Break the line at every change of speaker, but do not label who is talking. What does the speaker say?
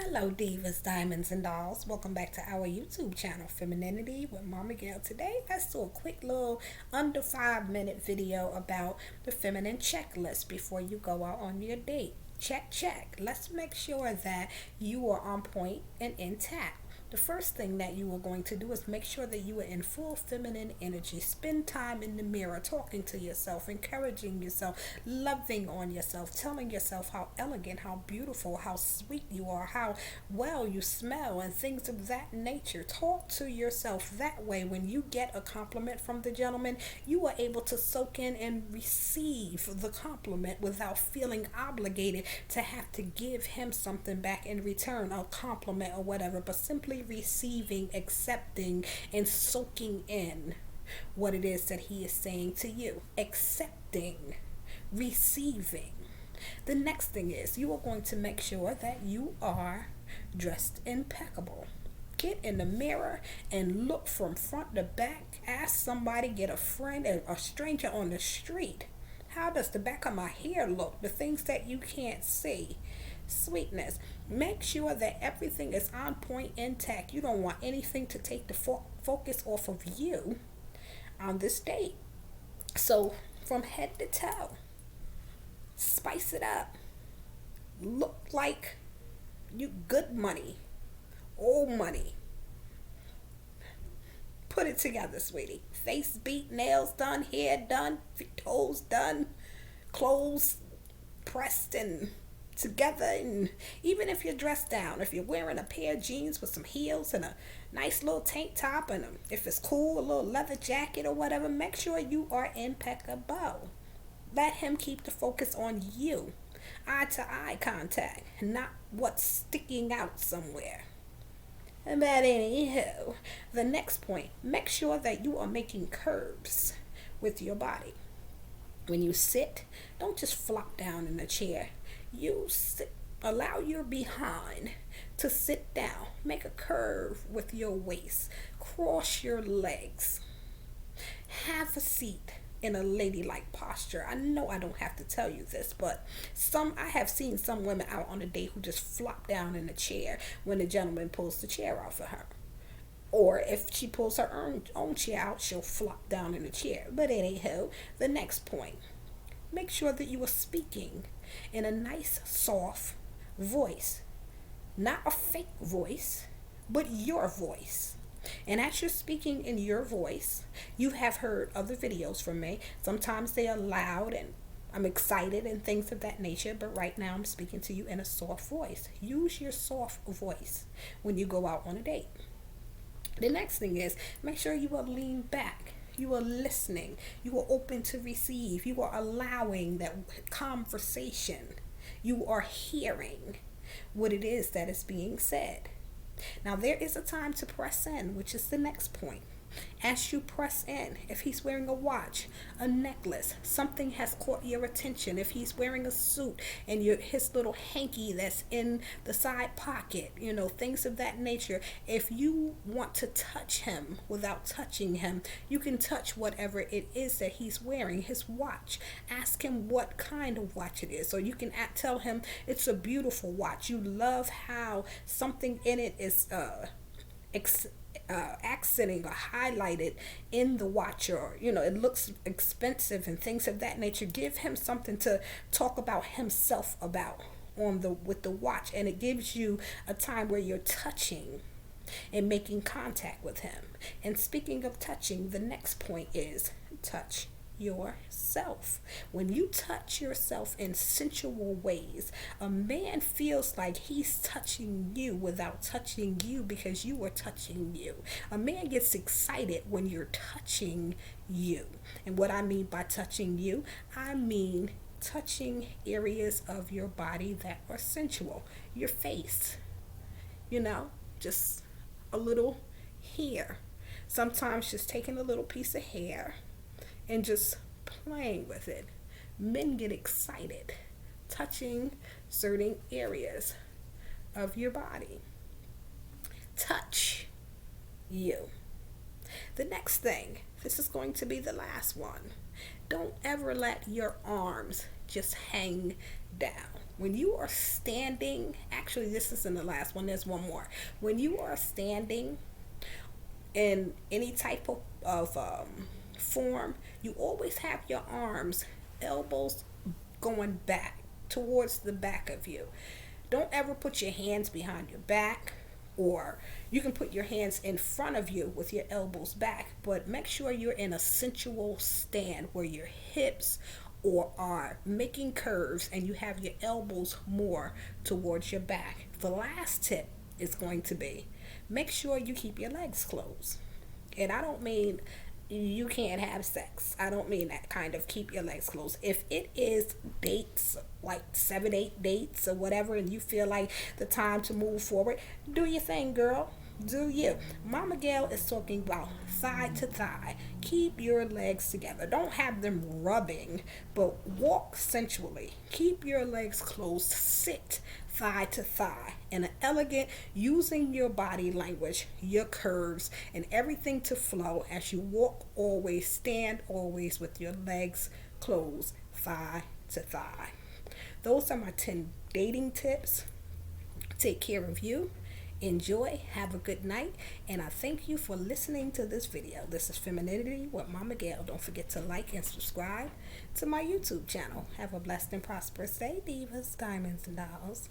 Hello, divas, diamonds, and dolls. Welcome back to our YouTube channel, Femininity with Momma Gail. Today, let's do a quick little under 5 minute video about the feminine checklist before you go out on your date. Check. Let's make sure that you are on point and intact. The first thing that you are going to do is make sure that you are in full feminine energy. Spend time in the mirror, talking to yourself, encouraging yourself, loving on yourself, telling yourself how elegant, how beautiful, how sweet you are, how well you smell, and things of that nature. Talk to yourself that way. When you get a compliment from the gentleman, you are able to soak in and receive the compliment without feeling obligated to have to give him something back in return, a compliment or whatever, but simply receiving, accepting, and soaking in what it is that he is saying to you. Accepting, receiving. The next thing is you are going to make sure that you are dressed impeccable. Get in the mirror and look from front to back. Ask somebody, get a friend, a stranger on the street. How does the back of my hair look? The things that you can't see. Sweetness. Make sure that everything is on point, intact. You don't want anything to take the focus off of you on this date. So from head to toe, spice it up. Look like you good money, old money. Put it together, sweetie. Face beat, nails done, hair done, toes done, clothes pressed and together. And even if you're dressed down, if you're wearing a pair of jeans with some heels and a nice little tank top, and if it's cool, a little leather jacket or whatever, make sure you are impeccable. Let him keep the focus on you. Eye to eye contact, not what's sticking out somewhere. But anywho, the next point, make sure that you are making curves with your body. When you sit, don't just flop down in a chair. You sit, allow your behind to sit down. Make a curve with your waist. Cross your legs. Have a seat in a ladylike posture. I know I don't have to tell you this, but I have seen some women out on a date who just flop down in a chair when the gentleman pulls the chair out for her. Or if she pulls her own chair out, she'll flop down in the chair. But anyhow, the next point. Make sure that you are speaking in a nice, soft voice. Not a fake voice, but your voice. And as you're speaking in your voice, you have heard other videos from me. Sometimes they are loud and I'm excited and things of that nature, but right now I'm speaking to you in a soft voice. Use your soft voice when you go out on a date. The next thing is make sure you are leaned back. You are listening. You are open to receive. You are allowing that conversation. You are hearing what it is that is being said. Now, there is a time to press in, which is the next point. As you press in, if he's wearing a watch, a necklace, something has caught your attention. If he's wearing a suit and his little hanky that's in the side pocket, things of that nature. If you want to touch him without touching him, you can touch whatever it is that he's wearing, his watch. Ask him what kind of watch it is. So you can tell him it's a beautiful watch. You love how something in it is accenting or highlighted in the watch, or it looks expensive and things of that nature. Give him something to talk about himself about with the watch, and it gives you a time where you're touching and making contact with him. And speaking of touching, the next point is touch yourself. When you touch yourself in sensual ways, a man feels like he's touching you without touching you because you are touching you. A man gets excited when you're touching you. And what I mean by touching you, I mean touching areas of your body that are sensual. Your face, just a little hair. Sometimes just taking a little piece of hair and just playing with it. Men get excited touching certain areas of your body. Touch you. The next thing, this is going to be the last one. Don't ever let your arms just hang down. When you are standing, actually, this isn't the last one, there's one more. When you are standing in any type of form, you always have your arms, elbows going back towards the back of you. Don't ever put your hands behind your back, or you can put your hands in front of you with your elbows back, but make sure you're in a sensual stand where your hips or are making curves and you have your elbows more towards your back. The last tip is going to be, make sure you keep your legs closed. And I don't mean you can't have sex. I don't mean that kind of keep your legs closed. If it is dates, like 7, 8 dates or whatever, and you feel like the time to move forward, do your thing, girl. Do you. Momma Gail is talking about thigh to thigh. Keep your legs together. Don't have them rubbing, but walk sensually. Keep your legs closed. Sit thigh to thigh in an elegant, using your body language, your curves, and everything to flow as you walk always, stand always with your legs closed, thigh to thigh. Those are my 10 dating tips. Take care of you. Enjoy, have a good night, and I thank you for listening to this video. This is Femininity with Momma Gail. Don't forget to like and subscribe to my YouTube channel. Have a blessed and prosperous day, divas, diamonds, and dolls.